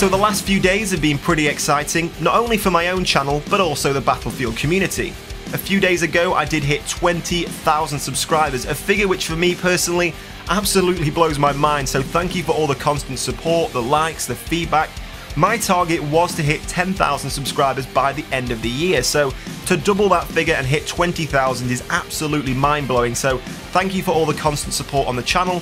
So the last few days have been pretty exciting, not only for my own channel, but also the Battlefield community. A few days ago I did hit 20,000 subscribers, a figure which for me personally absolutely blows my mind, so thank you for all the constant support, the likes, the feedback. My target was to hit 10,000 subscribers by the end of the year, so to double that figure and hit 20,000 is absolutely mind-blowing, so thank you for all the constant support on the channel.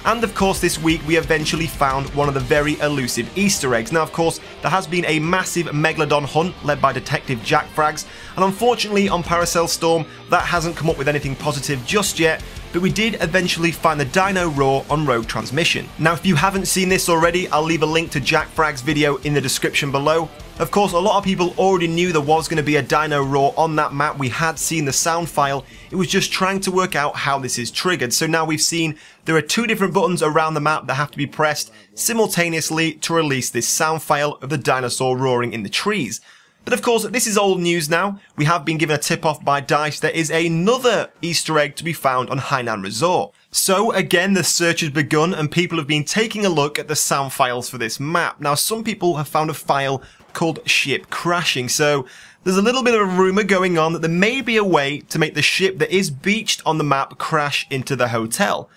And of course this week we eventually found one of the very elusive Easter eggs. Now of course there has been a massive Megalodon hunt led by Detective Jack Frags, and unfortunately on Paracel Storm that hasn't come up with anything positive just yet, but we did eventually find the Dino Roar on Rogue Transmission. Now if you haven't seen this already, I'll leave a link to Jack Frag's video in the description below. Of course, a lot of people already knew there was going to be a Dino Roar on that map. We had seen the sound file. It was just trying to work out how this is triggered. So now we've seen there are two different buttons around the map that have to be pressed simultaneously to release this sound file of the dinosaur roaring in the trees. But of course, this is old news now. We have been given a tip-off by DICE. There is another Easter egg to be found on Hainan Resort. So again, the search has begun and people have been taking a look at the sound files for this map. Now, some people have found a file called Ship Crashing, so there's a little bit of a rumour going on that there may be a way to make the ship that is beached on the map crash into the hotel.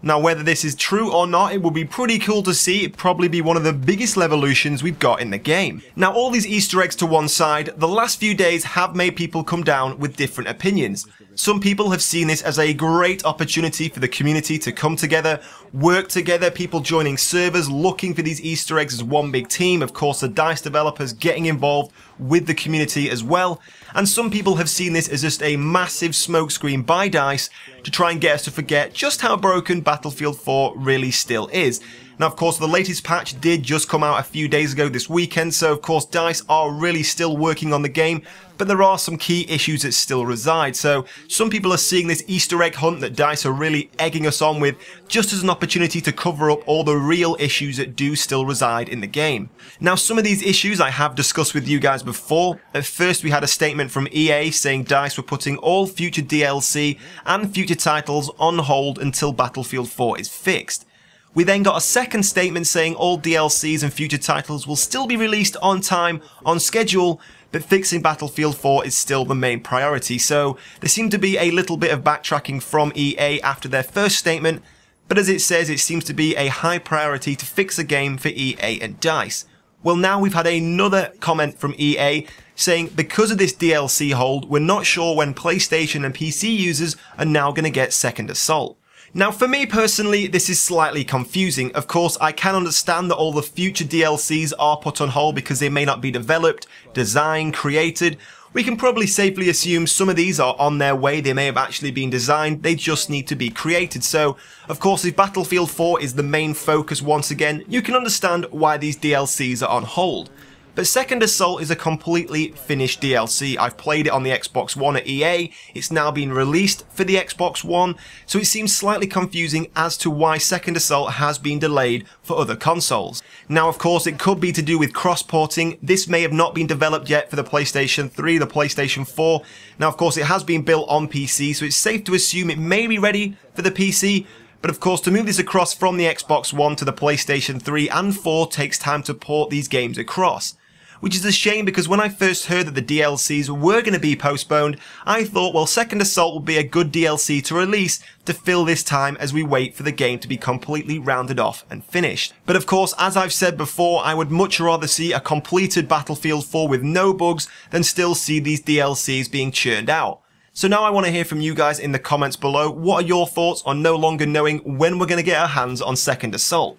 Now whether this is true or not, it would be pretty cool to see. It'd probably be one of the biggest revolutions we've got in the game. Now all these Easter eggs to one side, the last few days have made people come down with different opinions. Some people have seen this as a great opportunity for the community to come together, work together, people joining servers, looking for these Easter eggs as one big team, of course the DICE developers getting involved with the community as well, and some people have seen this as just a massive smokescreen by DICE to try and get us to forget just how broken Battlefield 4 really still is. Now of course the latest patch did just come out a few days ago this weekend, so of course DICE are really still working on the game, but there are some key issues that still reside. So some people are seeing this Easter egg hunt that DICE are really egging us on with just as an opportunity to cover up all the real issues that do still reside in the game. Now some of these issues I have discussed with you guys before. At first we had a statement from EA saying DICE were putting all future DLC and future titles on hold until Battlefield 4 is fixed. We then got a second statement saying all DLCs and future titles will still be released on time, on schedule, but fixing Battlefield 4 is still the main priority. So there seemed to be a little bit of backtracking from EA after their first statement, but as it says, it seems to be a high priority to fix the game for EA and DICE. Well, now we've had another comment from EA saying because of this DLC hold, we're not sure when PlayStation and PC users are now going to get Second Assault. Now for me personally, this is slightly confusing. Of course, I can understand that all the future DLCs are put on hold because they may not be developed, designed, created. We can probably safely assume some of these are on their way, they may have actually been designed, they just need to be created. So, of course, if Battlefield 4 is the main focus once again, you can understand why these DLCs are on hold. But Second Assault is a completely finished DLC. I've played it on the Xbox One at EA, it's now been released for the Xbox One, so it seems slightly confusing as to why Second Assault has been delayed for other consoles. Now of course it could be to do with cross-porting. This may have not been developed yet for the PlayStation 3, the PlayStation 4. Now of course it has been built on PC, so it's safe to assume it may be ready for the PC. But of course, to move this across from the Xbox One to the PlayStation 3 and 4 takes time to port these games across. Which is a shame because when I first heard that the DLCs were going to be postponed, I thought, well, Second Assault would be a good DLC to release to fill this time as we wait for the game to be completely rounded off and finished. But of course, as I've said before, I would much rather see a completed Battlefield 4 with no bugs than still see these DLCs being churned out. So now I want to hear from you guys in the comments below. What are your thoughts on no longer knowing when we're going to get our hands on Second Assault?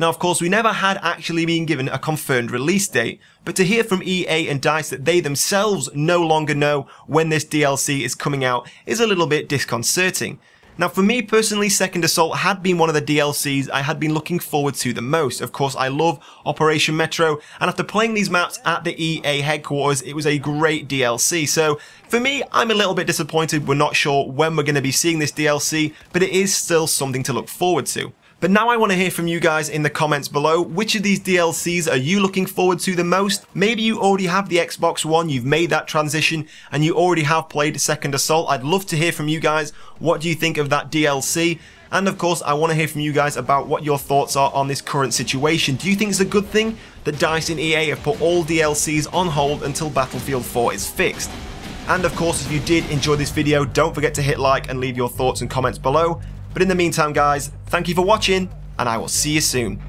Now of course we never had actually been given a confirmed release date, but to hear from EA and DICE that they themselves no longer know when this DLC is coming out is a little bit disconcerting. Now for me personally, Second Assault had been one of the DLCs I had been looking forward to the most. Of course I love Operation Metro, and after playing these maps at the EA headquarters it was a great DLC. So for me, I'm a little bit disappointed we're not sure when we're going to be seeing this DLC, but it is still something to look forward to. But now I want to hear from you guys in the comments below. Which of these DLCs are you looking forward to the most? Maybe you already have the Xbox One, you've made that transition, and you already have played Second Assault. I'd love to hear from you guys. What do you think of that DLC? And of course, I want to hear from you guys about what your thoughts are on this current situation. Do you think it's a good thing that DICE and EA have put all DLCs on hold until Battlefield 4 is fixed? And of course, if you did enjoy this video, don't forget to hit like and leave your thoughts and comments below. But in the meantime, guys, thank you for watching, and I will see you soon.